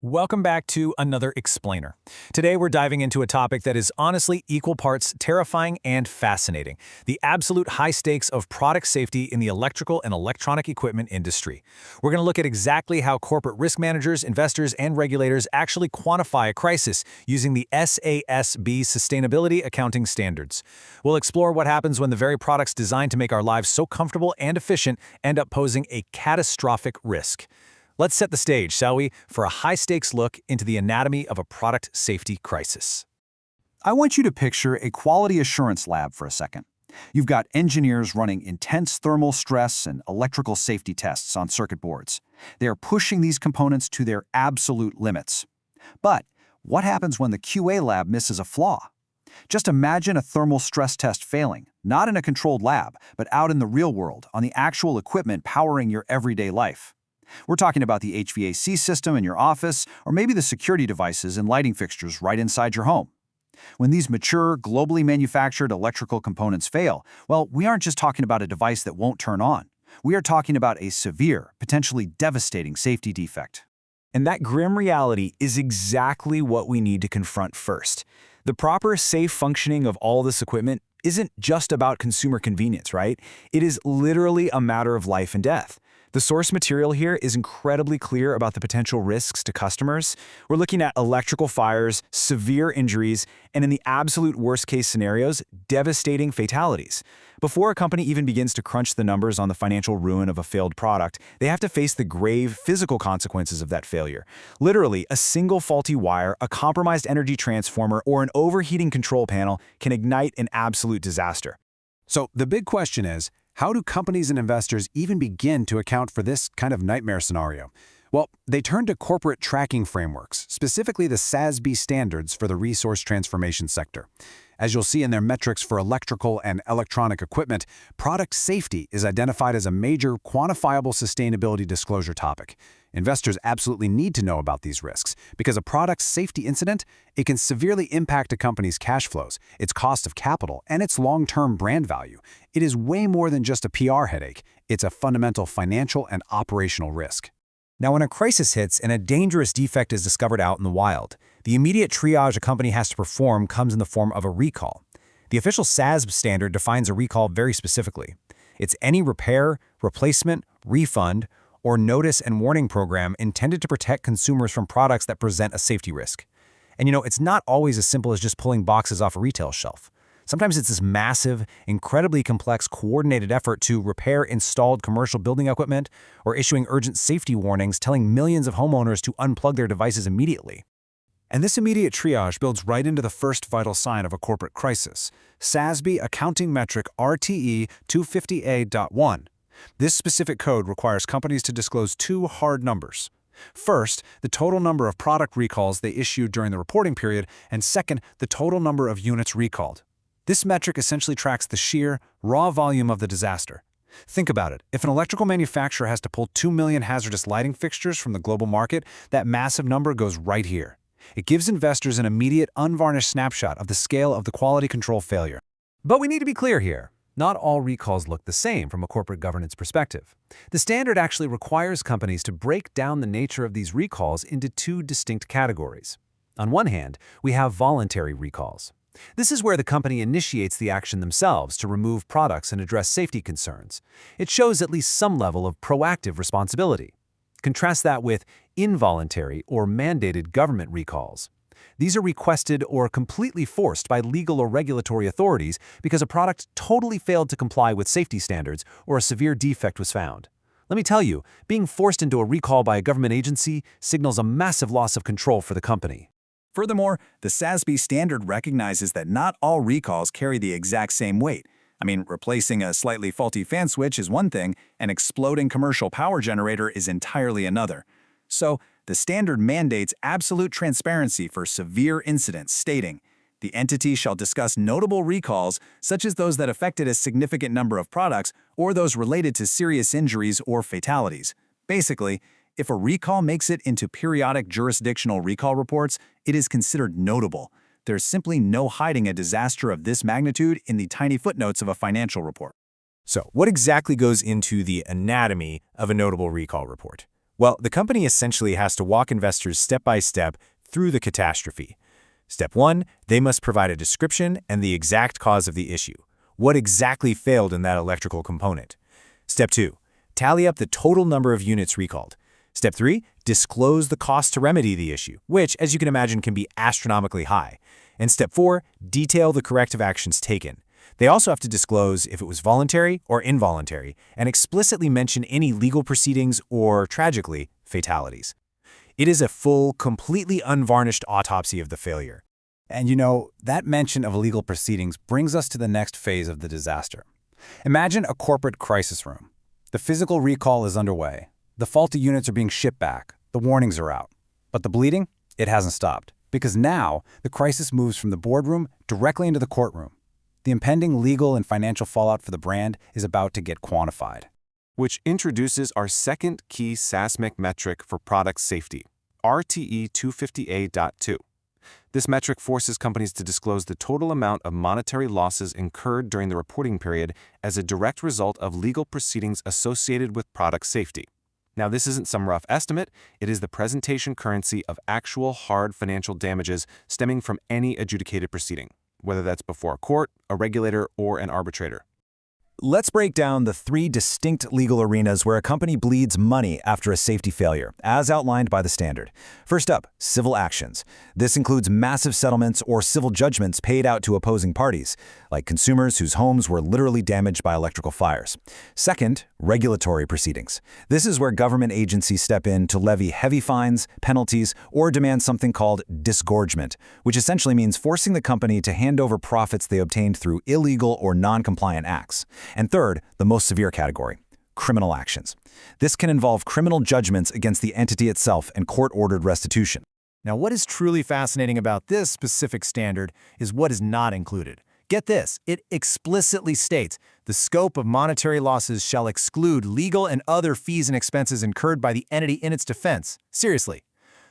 Welcome back to another Explainer. Today we're diving into a topic that is honestly equal parts terrifying and fascinating: the absolute high stakes of product safety in the electrical and electronic equipment industry. We're going to look at exactly how corporate risk managers, investors, and regulators actually quantify a crisis using the SASB Sustainability Accounting Standards. We'll explore what happens when the very products designed to make our lives so comfortable and efficient end up posing a catastrophic risk. Let's set the stage, shall we, for a high-stakes look into the anatomy of a product safety crisis. I want you to picture a quality assurance lab for a second. You've got engineers running intense thermal stress and electrical safety tests on circuit boards. They are pushing these components to their absolute limits. But what happens when the QA lab misses a flaw? Just imagine a thermal stress test failing, not in a controlled lab, but out in the real world, on the actual equipment powering your everyday life. We're talking about the HVAC system in your office, or maybe the security devices and lighting fixtures right inside your home. When these mature, globally manufactured electrical components fail, well, we aren't just talking about a device that won't turn on. We are talking about a severe, potentially devastating safety defect. And that grim reality is exactly what we need to confront first. The proper, safe functioning of all this equipment isn't just about consumer convenience, right? It is literally a matter of life and death. The source material here is incredibly clear about the potential risks to customers. We're looking at electrical fires, severe injuries, and in the absolute worst-case scenarios, devastating fatalities. Before a company even begins to crunch the numbers on the financial ruin of a failed product, they have to face the grave physical consequences of that failure. Literally, a single faulty wire, a compromised energy transformer, or an overheating control panel can ignite an absolute disaster. So the big question is, how do companies and investors even begin to account for this kind of nightmare scenario? Well, they turn to corporate tracking frameworks, specifically the SASB standards for the resource transformation sector. As you'll see in their metrics for electrical and electronic equipment, product safety is identified as a major quantifiable sustainability disclosure topic. Investors absolutely need to know about these risks because a product's safety incident, it can severely impact a company's cash flows, its cost of capital, and its long-term brand value. It is way more than just a PR headache. It's a fundamental financial and operational risk. Now, when a crisis hits and a dangerous defect is discovered out in the wild, the immediate triage a company has to perform comes in the form of a recall. The official SASB standard defines a recall very specifically. It's any repair, replacement, refund, or notice and warning program intended to protect consumers from products that present a safety risk. And it's not always as simple as just pulling boxes off a retail shelf. Sometimes it's this massive, incredibly complex, coordinated effort to repair installed commercial building equipment or issuing urgent safety warnings telling millions of homeowners to unplug their devices immediately. And this immediate triage builds right into the first vital sign of a corporate crisis: SASB Accounting Metric RTE 250A.1. This specific code requires companies to disclose two hard numbers. First, the total number of product recalls they issued during the reporting period, and second, the total number of units recalled. This metric essentially tracks the sheer, raw volume of the disaster. Think about it. If an electrical manufacturer has to pull 2 million hazardous lighting fixtures from the global market, that massive number goes right here. It gives investors an immediate, unvarnished snapshot of the scale of the quality control failure. But we need to be clear here. Not all recalls look the same from a corporate governance perspective. The standard actually requires companies to break down the nature of these recalls into two distinct categories. On one hand, we have voluntary recalls. This is where the company initiates the action themselves to remove products and address safety concerns. It shows at least some level of proactive responsibility. Contrast that with involuntary or mandated government recalls. These are requested or completely forced by legal or regulatory authorities because a product totally failed to comply with safety standards or a severe defect was found. Let me tell you, being forced into a recall by a government agency signals a massive loss of control for the company. Furthermore, the SASB standard recognizes that not all recalls carry the exact same weight. Replacing a slightly faulty fan switch is one thing, an exploding commercial power generator is entirely another. So, the standard mandates absolute transparency for severe incidents, stating, the entity shall discuss notable recalls, such as those that affected a significant number of products or those related to serious injuries or fatalities. Basically, if a recall makes it into periodic jurisdictional recall reports, it is considered notable. There's simply no hiding a disaster of this magnitude in the tiny footnotes of a financial report. So, what exactly goes into the anatomy of a notable recall report? Well, the company essentially has to walk investors step by step through the catastrophe. Step 1, they must provide a description and the exact cause of the issue. What exactly failed in that electrical component? Step 2, tally up the total number of units recalled. Step 3, disclose the cost to remedy the issue, which, as you can imagine, can be astronomically high. And Step 4, detail the corrective actions taken. They also have to disclose if it was voluntary or involuntary, and explicitly mention any legal proceedings or, tragically, fatalities. It is a full, completely unvarnished autopsy of the failure. And that mention of legal proceedings brings us to the next phase of the disaster. Imagine a corporate crisis room. The physical recall is underway. The faulty units are being shipped back. The warnings are out. But the bleeding? It hasn't stopped. Because now, the crisis moves from the boardroom directly into the courtroom. The impending legal and financial fallout for the brand is about to get quantified. Which introduces our second key SASB metric for product safety, RTE 250A.2. This metric forces companies to disclose the total amount of monetary losses incurred during the reporting period as a direct result of legal proceedings associated with product safety. Now, this isn't some rough estimate, it is the presentation currency of actual hard financial damages stemming from any adjudicated proceeding, whether that's before a court, a regulator, or an arbitrator. Let's break down the 3 distinct legal arenas where a company bleeds money after a safety failure, as outlined by the standard. First up, civil actions. This includes massive settlements or civil judgments paid out to opposing parties, like consumers whose homes were literally damaged by electrical fires. Second, regulatory proceedings. This is where government agencies step in to levy heavy fines, penalties, or demand something called disgorgement, which essentially means forcing the company to hand over profits they obtained through illegal or non-compliant acts. And third, the most severe category, criminal actions. This can involve criminal judgments against the entity itself and court-ordered restitution. Now, what is truly fascinating about this specific standard is what is not included. Get this, it explicitly states, the scope of monetary losses shall exclude legal and other fees and expenses incurred by the entity in its defense. Seriously.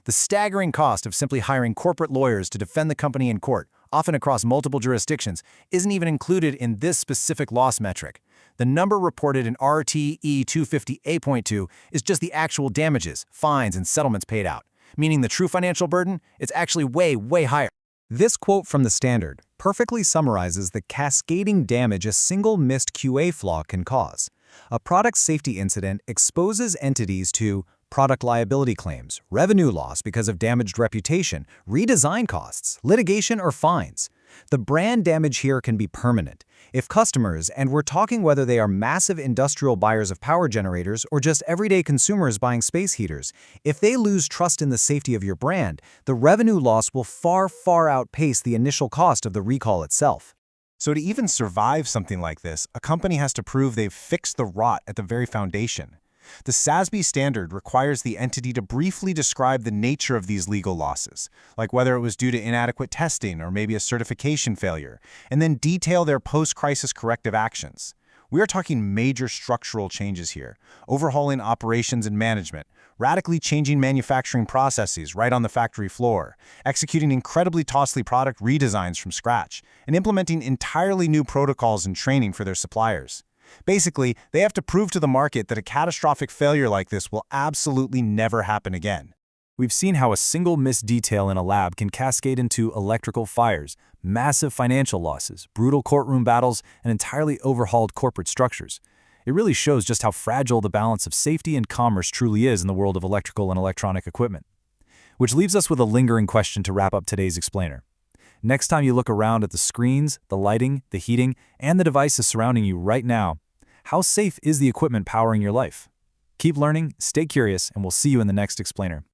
The staggering cost of simply hiring corporate lawyers to defend the company in court, often across multiple jurisdictions, isn't even included in this specific loss metric. The number reported in RTE 250A.2 is just the actual damages, fines, and settlements paid out, meaning the true financial burden, it's actually way, way higher. This quote from the standard perfectly summarizes the cascading damage a single missed QA flaw can cause. A product safety incident exposes entities to product liability claims, revenue loss because of damaged reputation, redesign costs, litigation, or fines. The brand damage here can be permanent. If customers, and we're talking whether they are massive industrial buyers of power generators or just everyday consumers buying space heaters, if they lose trust in the safety of your brand, the revenue loss will far, far outpace the initial cost of the recall itself. So to even survive something like this, a company has to prove they've fixed the rot at the very foundation. The SASB standard requires the entity to briefly describe the nature of these legal losses, like whether it was due to inadequate testing or maybe a certification failure, and then detail their post-crisis corrective actions. We are talking major structural changes here, overhauling operations and management, radically changing manufacturing processes right on the factory floor, executing incredibly costly product redesigns from scratch, and implementing entirely new protocols and training for their suppliers. Basically, they have to prove to the market that a catastrophic failure like this will absolutely never happen again. We've seen how a single missed detail in a lab can cascade into electrical fires, massive financial losses, brutal courtroom battles, and entirely overhauled corporate structures. It really shows just how fragile the balance of safety and commerce truly is in the world of electrical and electronic equipment. Which leaves us with a lingering question to wrap up today's explainer. Next time you look around at the screens, the lighting, the heating, and the devices surrounding you right now, how safe is the equipment powering your life? Keep learning, stay curious, and we'll see you in the next explainer.